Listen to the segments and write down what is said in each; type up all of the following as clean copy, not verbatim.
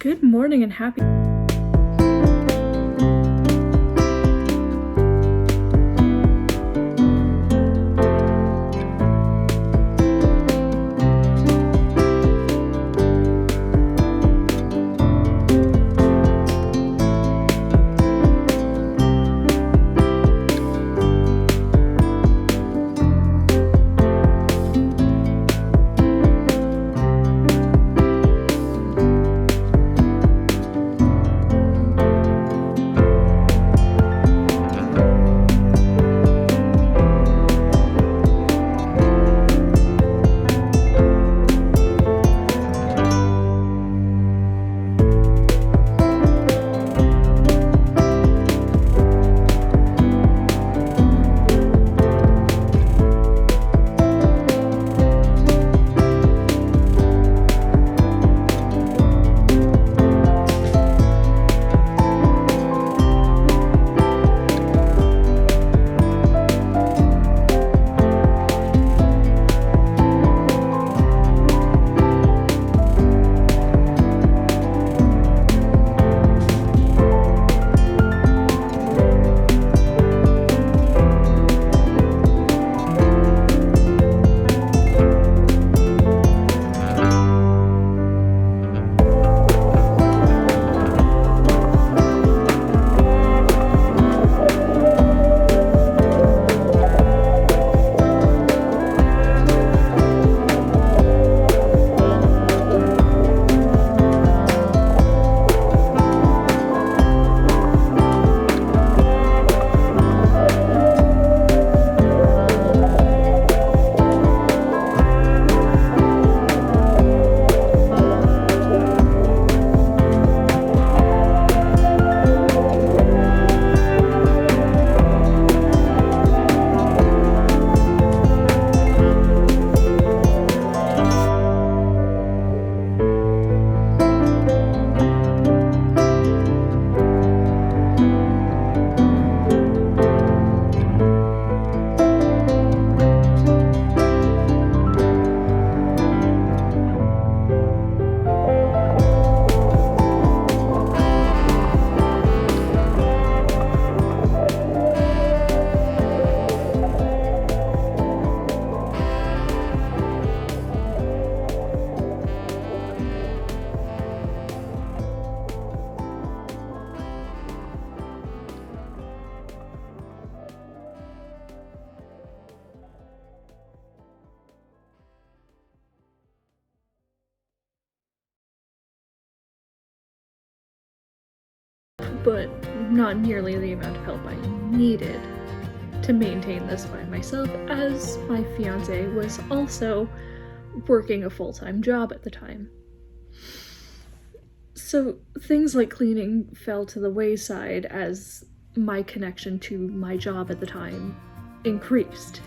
Good morning and happy but not nearly the amount of help I needed to maintain this by myself, as my fiance was also working a full-time job at the time. So things like cleaning fell to the wayside as my connection to my job at the time increased.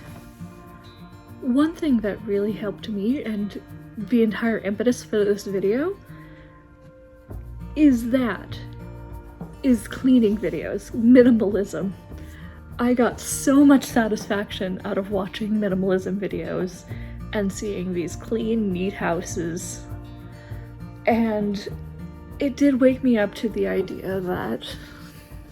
One thing that really helped me, and the entire impetus for this video, is cleaning videos, minimalism. I got so much satisfaction out of watching minimalism videos and seeing these clean, neat houses. And it did wake me up to the idea that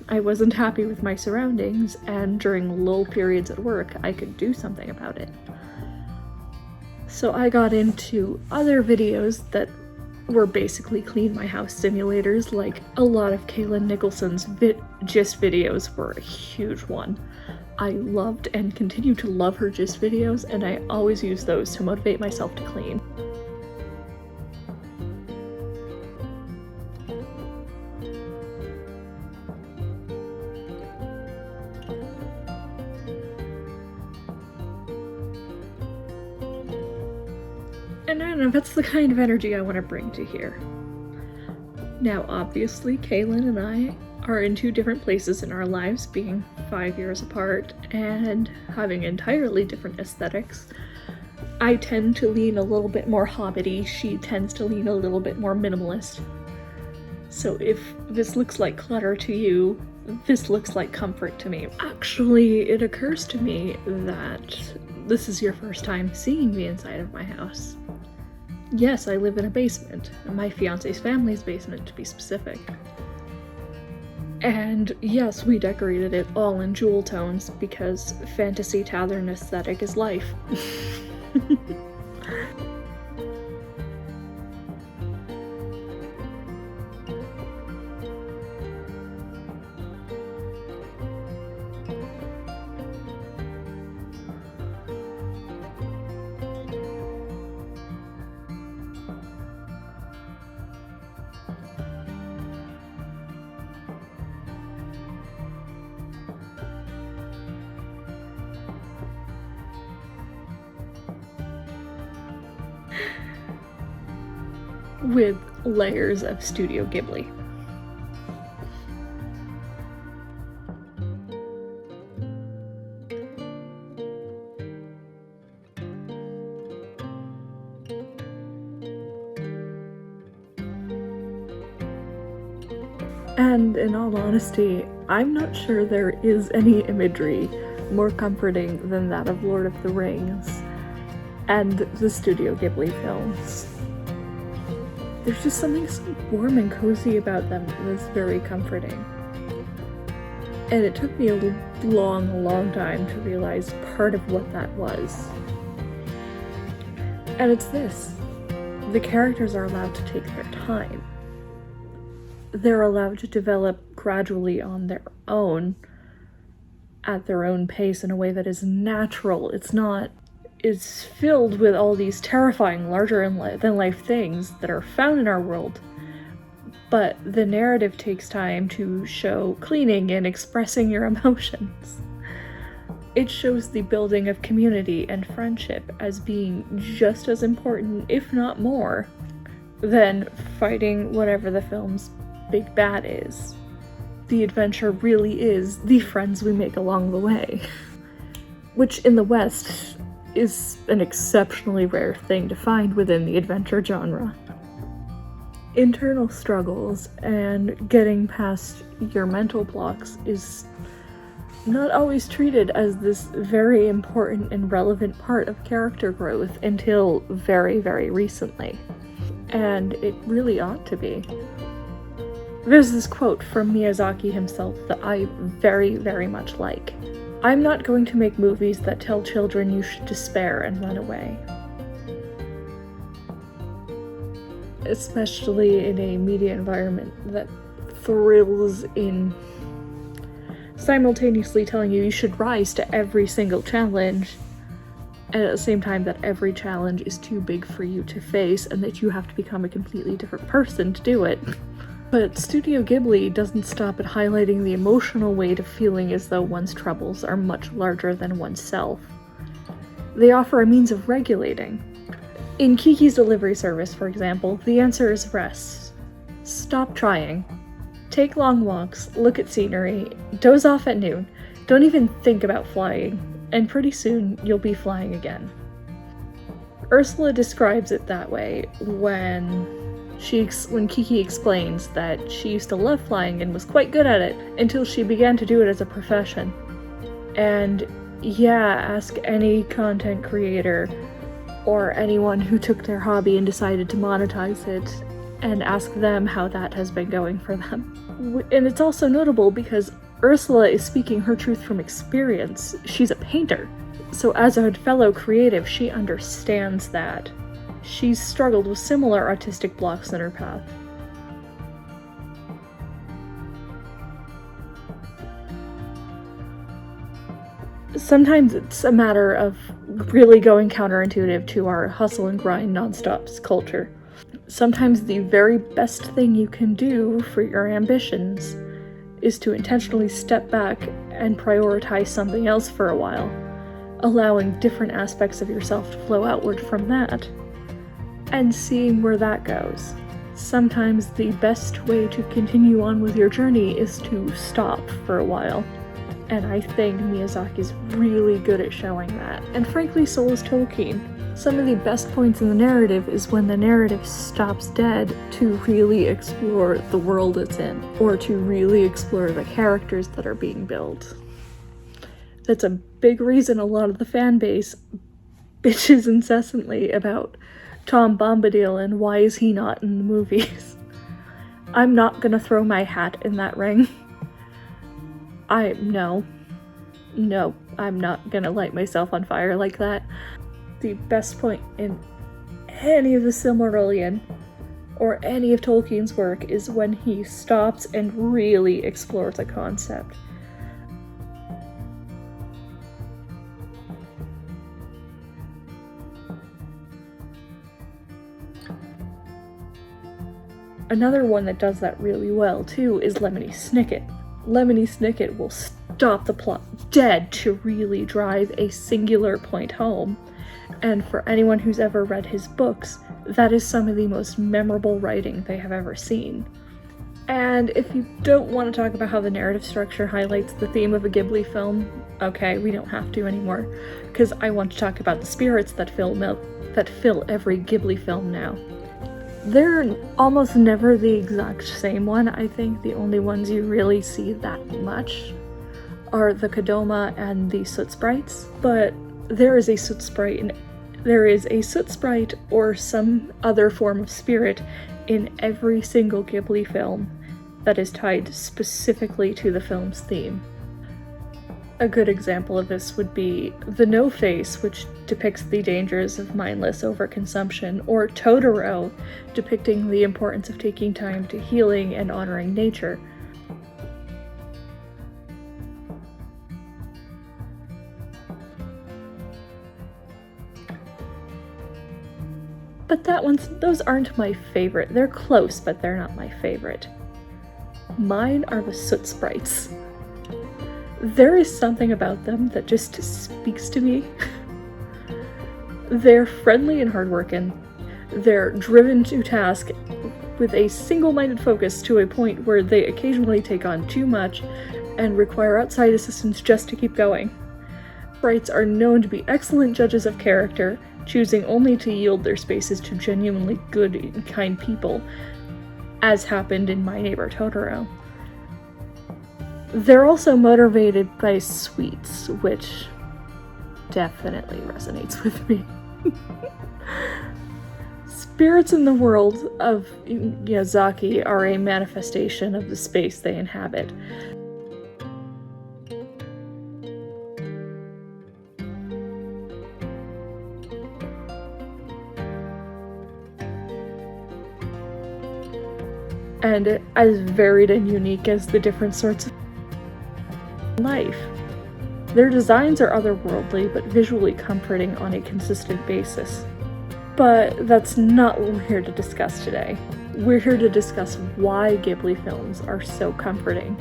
I wasn't happy with my surroundings, and during lull periods at work, I could do something about it. So I got into other videos that were basically clean my house simulators. Like, a lot of Kaylin Nicholson's gist videos were a huge one. I loved and continue to love her gist videos, and I always use those to motivate myself to clean. And I don't know, that's the kind of energy I want to bring to here. Now, obviously, Kaylin and I are in two different places in our lives, being 5 years apart and having entirely different aesthetics. I tend to lean a little bit more hobbity, she tends to lean a little bit more minimalist. So if this looks like clutter to you, this looks like comfort to me. Actually, it occurs to me that this is your first time seeing the inside of my house. Yes, I live in a basement, my fiance's family's basement to be specific. And yes, we decorated it all in jewel tones because fantasy tavern aesthetic is life. With layers of Studio Ghibli. And in all honesty, I'm not sure there is any imagery more comforting than that of Lord of the Rings and the Studio Ghibli films. There's just something so warm and cozy about them that's very comforting. And it took me a long time to realize part of what that was. And it's this. The characters are allowed to take their time. They're allowed to develop gradually on their own, at their own pace in a way that is natural. It's filled with all these terrifying, larger-than-life things that are found in our world, but the narrative takes time to show cleaning and expressing your emotions. It shows the building of community and friendship as being just as important, if not more, than fighting whatever the film's big bad is. The adventure really is the friends we make along the way, which in the West is an exceptionally rare thing to find within the adventure genre. Internal struggles and getting past your mental blocks is not always treated as this very important and relevant part of character growth until very recently. And it really ought to be. There's this quote from Miyazaki himself that I very much like. "I'm not going to make movies that tell children you should despair and run away." Especially in a media environment that thrills in simultaneously telling you should rise to every single challenge, and at the same time that every challenge is too big for you to face and that you have to become a completely different person to do it. But Studio Ghibli doesn't stop at highlighting the emotional weight of feeling as though one's troubles are much larger than oneself. They offer a means of regulating. In Kiki's delivery service, for example, the answer is rest. Stop trying. Take long walks, look at scenery, doze off at noon, don't even think about flying, and pretty soon you'll be flying again. Ursula describes it that way when Kiki explains that she used to love flying and was quite good at it until she began to do it as a profession. And yeah, ask any content creator or anyone who took their hobby and decided to monetize it and ask them how that has been going for them. And it's also notable because Ursula is speaking her truth from experience. She's a painter. So as a fellow creative, she understands that. She's struggled with similar artistic blocks in her path. Sometimes it's a matter of really going counterintuitive to our hustle and grind nonstop culture. Sometimes the very best thing you can do for your ambitions is to intentionally step back and prioritize something else for a while, allowing different aspects of yourself to flow outward from that, and seeing where that goes. Sometimes the best way to continue on with your journey is to stop for a while, and I think Miyazaki's really good at showing that. And frankly, so is Tolkien. Some of the best points in the narrative is when the narrative stops dead to really explore the world it's in, or to really explore the characters that are being built. That's a big reason a lot of the fan base bitches incessantly about Tom Bombadil and why is he not in the movies? I'm not gonna throw my hat in that ring. No, I'm not gonna light myself on fire like that. The best point in any of the Silmarillion or any of Tolkien's work is when he stops and really explores a concept. Another one that does that really well too is Lemony Snicket. Lemony Snicket will stop the plot dead to really drive a singular point home. And for anyone who's ever read his books, that is some of the most memorable writing they have ever seen. And if you don't want to talk about how the narrative structure highlights the theme of a Ghibli film, okay, we don't have to anymore, because I want to talk about the spirits that fill every Ghibli film now. They're almost never the exact same one. I think the only ones you really see that much are the Kodama and the Soot Sprites, but there is a Soot Sprite or some other form of spirit in every single Ghibli film that is tied specifically to the film's theme. A good example of this would be The No Face, which depicts the dangers of mindless overconsumption, or Totoro, depicting the importance of taking time to healing and honoring nature. But those aren't my favorite. They're close, but they're not my favorite. Mine are the Soot Sprites. There is something about them that just speaks to me. They're friendly and hardworking. They're driven to task with a single-minded focus to a point where they occasionally take on too much and require outside assistance just to keep going. Sprites are known to be excellent judges of character, choosing only to yield their spaces to genuinely good and kind people, as happened in My Neighbor Totoro. They're also motivated by sweets, which definitely resonates with me. Spirits in the world of Miyazaki are a manifestation of the space they inhabit. And as varied and unique as the different sorts of life. Their designs are otherworldly, but visually comforting on a consistent basis. But that's not what we're here to discuss today. We're here to discuss why Ghibli films are so comforting,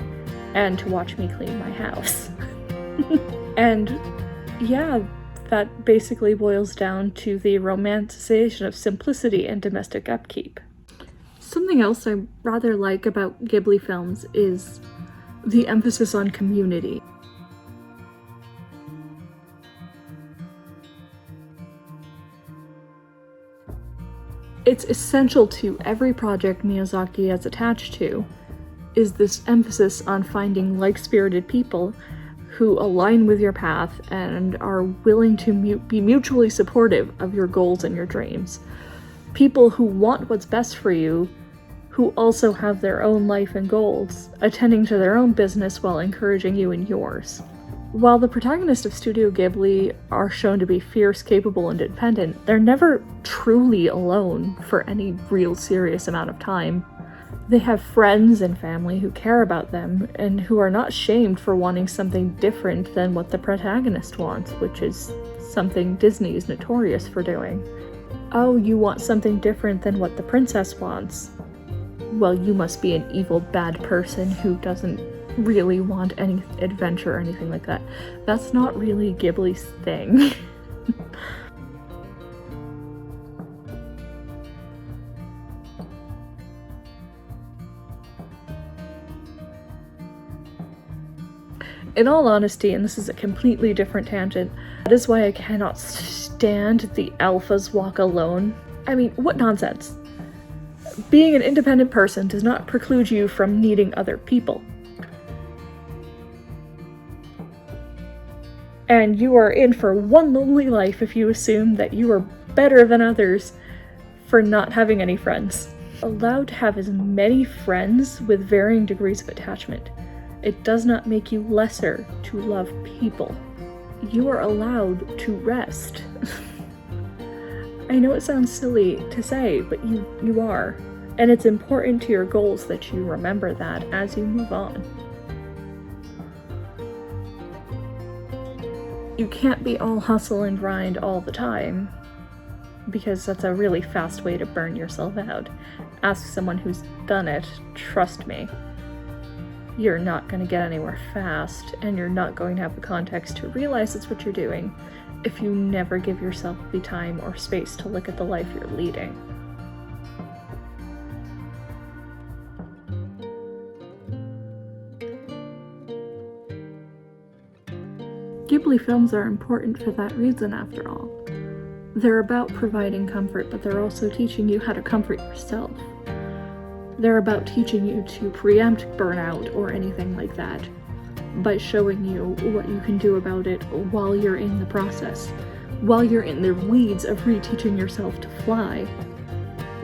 and to watch me clean my house. And yeah, that basically boils down to the romanticization of simplicity and domestic upkeep. Something else I rather like about Ghibli films is the emphasis on community. It's essential to every project Miyazaki is attached to, is this emphasis on finding like-spirited people who align with your path and are willing to be mutually supportive of your goals and your dreams. People who want what's best for you, who also have their own life and goals, attending to their own business while encouraging you in yours. While the protagonists of Studio Ghibli are shown to be fierce, capable, and independent, they're never truly alone for any real serious amount of time. They have friends and family who care about them, and who are not shamed for wanting something different than what the protagonist wants, which is something Disney is notorious for doing. Oh, you want something different than what the princess wants? Well, you must be an evil, bad person who doesn't really want any adventure or anything like that. That's not really Ghibli's thing. In all honesty, and this is a completely different tangent, that is why I cannot stand the alphas walk alone. I mean, what nonsense. Being an independent person does not preclude you from needing other people. And you are in for one lonely life if you assume that you are better than others for not having any friends. Allowed to have as many friends with varying degrees of attachment. It does not make you lesser to love people. You are allowed to rest. I know it sounds silly to say, but you are. And it's important to your goals that you remember that as you move on. You can't be all hustle and grind all the time, because that's a really fast way to burn yourself out. Ask someone who's done it, trust me. You're not going to get anywhere fast, and you're not going to have the context to realize it's what you're doing if you never give yourself the time or space to look at the life you're leading. Ghibli films are important for that reason, after all. They're about providing comfort, but they're also teaching you how to comfort yourself. They're about teaching you to preempt burnout or anything like that, by showing you what you can do about it while you're in the process. While you're in the weeds of reteaching yourself to fly,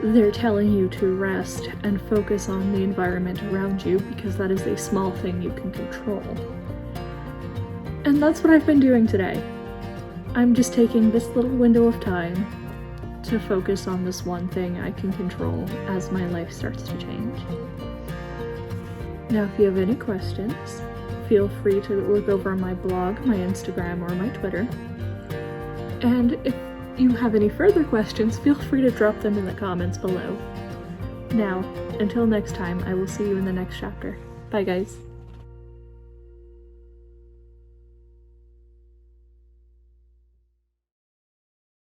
they're telling you to rest and focus on the environment around you, because that is a small thing you can control. And that's what I've been doing today. I'm just taking this little window of time to focus on this one thing I can control as my life starts to change. Now, if you have any questions, feel free to look over my blog, my Instagram, or my Twitter. And if you have any further questions, feel free to drop them in the comments below. Now, until next time, I will see you in the next chapter. Bye, guys.